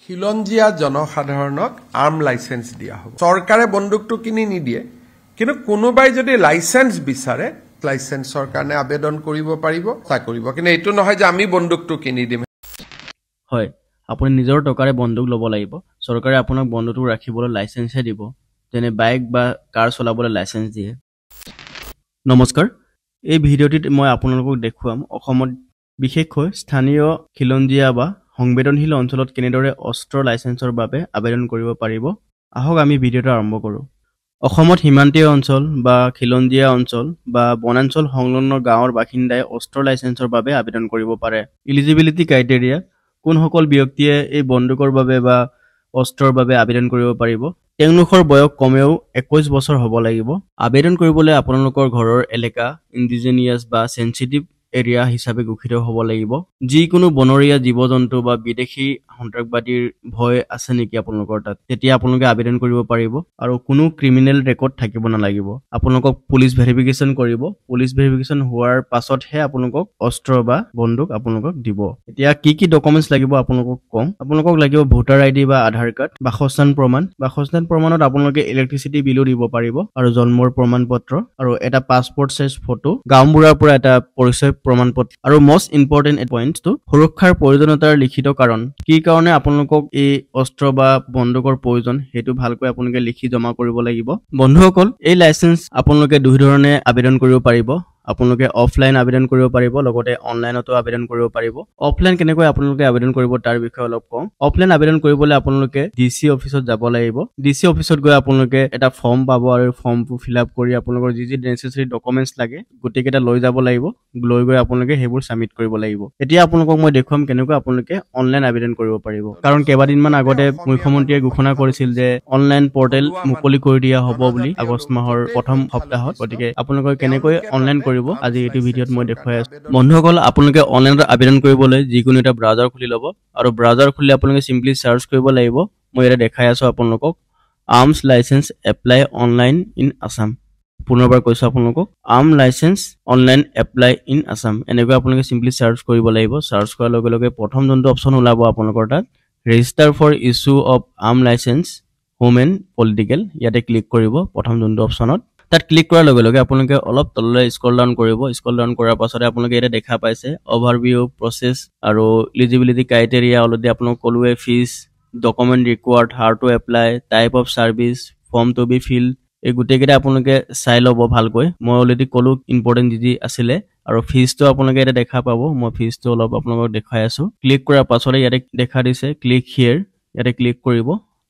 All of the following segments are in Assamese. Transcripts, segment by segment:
খিলঞ্জীয়া জনসাধাৰণক আৰ্ম লাইসেন্স দিয়া হ'ব চৰকাৰে বন্দুকটো কিনি নিদিয়ে কিন্তু কোনোবাই যদি লাইসেন্স বিচাৰে লাইসেন্সৰ কাৰণে আবেদন কৰিব পাৰিব তা কৰিব কিন্তু এটো নহয় যে আমি বন্দুকটো কিনি দিম হয় আপুনি নিজৰ টকাৰে বন্দুক ল'ব লাগিব চৰকাৰে আপোনাক বন্দুকটো ৰাখিবলৈ লাইসেন্স দিব যেনে বাইক বা কাৰ চলাবলৈ লাইসেন্স দিয়ে নমস্কাৰ এই ভিডিঅ'টিত মই আপোনালোকক দেখুৱাম অসমত বিশেষকৈ স্থানীয় খিলঞ্জীয়া বা সংবেদনশীল অঞ্চলত কেনেদৰে অস্ত্ৰ লাইসেন্সৰ বাবে আবেদন কৰিব পাৰিব আহক আমি ভিডিঅ'টো আৰম্ভ কৰোঁ অসমত সীমান্তীয় অঞ্চল বা খিলঞ্জীয়া অঞ্চল বা বনাঞ্চল সংলগ্ন গাঁৱৰ বাসিন্দাই অস্ত্ৰ লাইসেন্সৰ বাবে আবেদন কৰিব পাৰে এলিজিবিলিটি ক্ৰাইটেৰিয়া কোনসকল ব্যক্তিয়ে এই বন্দুকৰ বাবে বা অস্ত্ৰৰ বাবে আবেদন কৰিব পাৰিব তেওঁলোকৰ বয়স কমেও 21 বছৰ হ'ব লাগিব আবেদন কৰিবলৈ আপোনালোকৰ ঘৰৰ এলেকা ইন্ডিজিনিয়াছ বা সেনসিটিভ এৰিয়া হিচাপে ঘোষিত হ'ব লাগিব যিকোনো বনৰীয়া জীৱ-জন্তু বা বিদেশী সন্ত্ৰাসবাদীৰ ভয় আছে নেকি আপোনালোকৰ তাত তেতিয়া আপোনালোকে আবেদন কৰিব পাৰিব আৰু কোনো ক্ৰিমিনেল ৰেকৰ্ড থাকিব নালাগিব আপোনালোকক পুলিশ ভেৰিফিকেশন কৰিব পুলিশ ভেৰিফিকেশন হোৱাৰ পাছতহে আপোনালোকক অস্ত্ৰ বা বন্দুক আপোনালোকক দিব এতিয়া কি ডকুমেন্টছ লাগিব আপোনালোকক কম আপোনালোকক লাগিব ভোটাৰ আইডি বা আধাৰ কাৰ্ড বাসস্থান প্ৰমাণত আপোনালোকে ইলেক্ট্ৰিচিটি বিলো দিব পাৰিব আৰু জন্মৰ প্ৰমাণ পত্ৰ আৰু এটা পাছপোৰ্ট সাইজ ফটো গাঁওবুঢ়াৰ পৰা এটা পৰিচয় প্ৰমাণপত্ৰ আৰু মোস্ট ইম্পৰ্টেন্ট পইণ্টটো সুৰক্ষাৰ প্ৰয়োজনীয়তাৰ লিখিত কাৰণ কি কাৰণে আপোনালোকক এই অস্ত্ৰ বা বন্দুকৰ প্ৰয়োজন হেতু ভালকৈ আপোনালোকে লিখি জমা কৰিব লাগিব বন্ধুসকল এই লাইসেন্স আপোনালোকে দুই ধৰণে আবেদন কৰিব পাৰিব আপোনালোকে অফলাইন আবেদন কৰিব পাৰিব লগতে অনলাইনতো আবেদন কৰিব পাৰিব অফলাইন কেনেকৈ আপোনালোকে আবেদন কৰিব তাৰ বিষয়ে অলপ কম অফলাইন আবেদন কৰিবলৈ আপোনালোকে ডিসি অফিচত যাব লাগিব ডিসি অফিচত গৈ আপোনালোকে এটা ফৰ্ম পাব আৰু ফৰ্মটো ফিলআপ কৰি আপোনালোকৰ যি নেসেসাৰী ডকুমেন্টছ লাগে গোটেইকেইটা লৈ যাব লাগিব লৈ গৈ আপোনালোকে হেবোৰ সাবমিট কৰিব লাগিব এতিয়া আপোনালোকক মই দেখুৱাম কেনেকৈ আপোনালোকে অনলাইন আবেদন কৰিব পাৰিব কাৰণ কেইবাদিনমান আগতে মুখ্যমন্ত্ৰীয়ে ঘোষণা কৰিছিল যে অনলাইন পৰ্টেল মুকলি কৰি দিয়া হ'ব বুলি আগষ্ট মাহৰ প্ৰথম সপ্তাহত গতিকে আপোনালোকে কেনেকৈ অনলাইন কৰিব আজি এই ভিডিঅ'ত মই দেখুৱাই আছো বন্ধুসকল আপোনালোকে অনলাইনত আবেদন কৰিবলৈ যিকোনো এটা ব্ৰাউজাৰ খুলি ল'ব আৰু ব্ৰাউজাৰ খুলি আপোনালোকে সিম্পলি সাৰ্চ কৰিব লাগিব মই এটা দেখাই আছো আপোনালোকক arms licence apply online in Assam পুনৰবাৰ কৈছো আপোনালোকক arm licence online apply in Assam এনেকৈ আপোনালোকে সিম্পলি সাৰ্চ কৰিব লাগিব সাৰ্চ কৰাৰ লগে লগে প্ৰথম যোনটো অপচন ওলাব আপোনালোকৰ তাত register for issue of arm license home and political ইয়াতে ক্লিক কৰিব প্ৰথম যোনটো অপচনত তাত ক্লিক কৰাৰ লগে লগে আপোনালোকে অলপ তললৈ স্ক্ৰল ডাউন কৰিব স্ক্ৰল ডাউন কৰাৰ পাছতে আপোনালোকে এটা দেখা পাইছে ওভাৰভিউ প্ৰসেস আৰু এলিজিবিলিটি ক্ৰাইটেৰিয়া অলৰেডি আপোনালোক কলুৱে fees document required how to apply type of service form to be fill এই গুটেকেটা আপোনালোকে চাই ল'ব ভালকৈ মই অলৰেডি কলু ইম্পৰ্টেন্ট যি আছিল আৰু ফিজটো আপোনালোকে এটা দেখা পাব মই ফিজটো অলপ আপোনালোকক দেখাই আছো ক্লিক কৰাৰ পাছতে ইয়াতে দেখা দিছে ক্লিক হিয়াৰ ইয়াতে ক্লিক কৰিব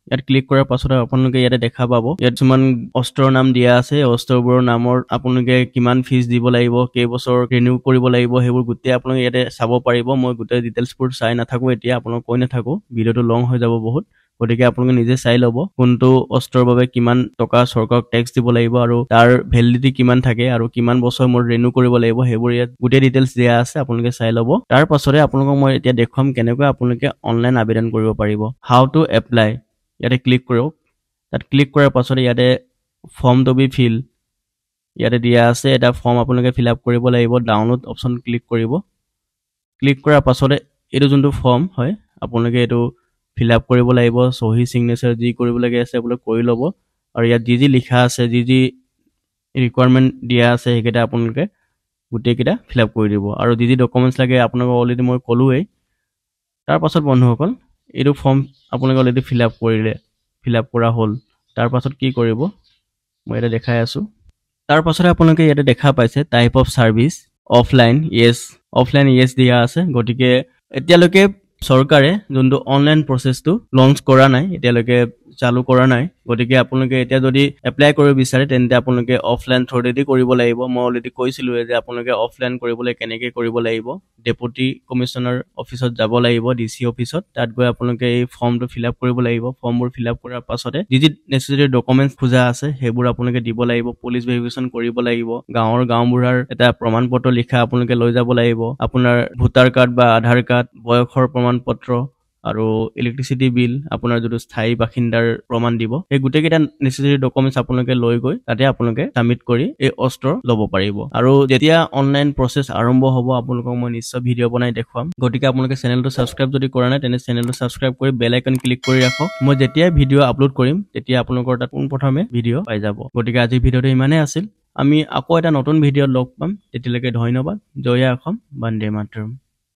ইয়াত ক্লিক কৰাৰ পাছতে আপোনালোকে ইয়াতে দেখা পাব ইয়াত কিছুমান অস্ত্ৰৰ নাম দিয়া আছে অস্ত্ৰবোৰৰ নামৰ আপোনালোকে কিমান ফিজ দিব লাগিব কেই বছৰ ৰিনিউ কৰিব লাগিব হেবোৰ গুটে আপোনালোকে ইয়াতে চাব পাৰিব মই গুটে ডিটেইলছবোৰ চাই নাথাকো এতিয়া আপোনালোক কৈ নাথাকো ভিডিওটো লং হৈ যাব বহুত গতিকে আপোনালোকে নিজে চাই ল'ব কোনটো অস্ত্ৰৰ বাবে কিমান টকা চৰকাৰক ট্যাক্স দিব লাগিব আৰু তাৰ ভ্যালিডিটি কিমান থাকে আৰু কিমান বছৰ মোৰ ৰিনিউ কৰিব লাগিব হেবোৰ ইয়াত গুটে ডিটেইলছ দিয়া আছে আপোনালোকে চাই ল'ব তাৰ পাছতে আপোনালোকক মই এতিয়া দেখুৱাম কেনেকৈ আপোনালোকে অনলাইন আবেদন কৰিব পাৰিব হাউ টু এপ্লাই ইয়াতে ক্লিক কৰক তাত ক্লিক কৰাৰ পাছতে ইয়াতে ফৰ্ম টু বি ফিল ইয়াতে দিয়া আছে এটা ফৰ্ম আপোনালোকে ফিলআপ কৰিব লাগিব ডাউনলোড অপচন ক্লিক কৰিব ক্লিক কৰাৰ পাছতে এটো যোনটো ফৰ্ম হয় আপোনালোকে এটো ফিলআপ কৰিব লাগিব সহি সিগনেচাৰ যি কৰিব লাগে আছে আপোনালোক কৰি ল'ব আৰু ইয়াত যি লিখা আছে যি ৰিকোয়াৰমেন্ট দিয়া আছে হেকেটা আপোনালোকে গুটেকেটা ফিলআপ কৰি দিব আৰু যি ডকুমেন্টছ লাগে আপোনালোক অলৰেডি মই কলুৱে তাৰ পাছত বন্ধুসকল এটো ফৰ্ম আপোনালোকে অলৰেডি ফিলআপ কৰিলে ফিলআপ কৰা হ'ল তাৰ পাছত কি কৰিব মই এটা দেখাই আছো তাৰ পাছতে আপোনালোকে ইয়াতে দেখা পাইছে type of service offline yes দিয়া আছে গটিকে এতিয়ালৈকে চৰকাৰে যোনটো অনলাইন প্ৰসেসটো লঞ্চ কৰা নাই এতিয়ালৈকে চালু কৰা নাই গটিকে আপোনালোকে এতিয়া যদি এপ্লাই কৰিব বিচাৰে তেন্তে আপোনালোকে অফলাইন থ্ৰুদি কৰিব লাগিব মই অলৰেডি কৈছিলো যে আপোনালোকে অফলাইন কৰিবলৈ কেনেকৈ কৰিব লাগিব ডেপুটি কমিশনাৰ অফিচত যাব লাগিব ডিসি অফিচত তাত গৈ আপোনালোকে এই ফৰ্মটো ফিলআপ কৰিব লাগিব ফৰ্মবোৰ ফিলআপ কৰাৰ পাছতে যি নেসেসাৰী ডকুমেন্টছ খোজা আছে হেবোৰ আপোনালোকে দিব লাগিব পুলিশ ভেৰিফিকেশন কৰিব লাগিব গাঁওবুঢ়াৰ এটা প্ৰমাণপত্ৰ লিখা আপোনালোকে লৈ যাব লাগিব আপোনাৰ ভোটাৰ কাৰ্ড বা আধাৰ কাৰ্ড বয়সৰ প্ৰমাণপত্ৰ আৰু ইলেক্ট্ৰিচিটি বিল, আপোনাৰ যিটো স্থায়ী বাসিন্দাৰ প্ৰমাণ দিব। এই গোটেইকেইটা নেচেচাৰী ডকুমেণ্টছ আপোনালোকে লৈ গৈ তাতে আপোনালোকে ছাবমিট কৰি এই অস্ত্ৰ ল'ব পাৰিব। আৰু যেতিয়া অনলাইন প্ৰচেছ আৰম্ভ হ'ব আপোনালোকক মই নিশ্চয় ভিডিঅ' বনাই দেখুৱাম। গতিকে আপোনালোকে চেনেলটো ছাবস্ক্ৰাইব যদি কৰা নাই তেনে চেনেলটো ছাবস্ক্ৰাইব কৰি বেল আইকন ক্লিক কৰি ৰাখক। মই যেতিয়াই ভিডিঅ' আপলোড কৰিম তেতিয়া আপোনালোকৰ তাত পোনপ্ৰথমে ভিডিঅ' পাই যাব। গতিকে আজিৰ ভিডিঅ'টো ইমানেই আছিল। আমি আকৌ এটা নতুন ভিডিঅ'ত লগ পাম। তেতিয়ালৈকে ধন্যবাদ। জয় অসম, বন্দে মাতৰম।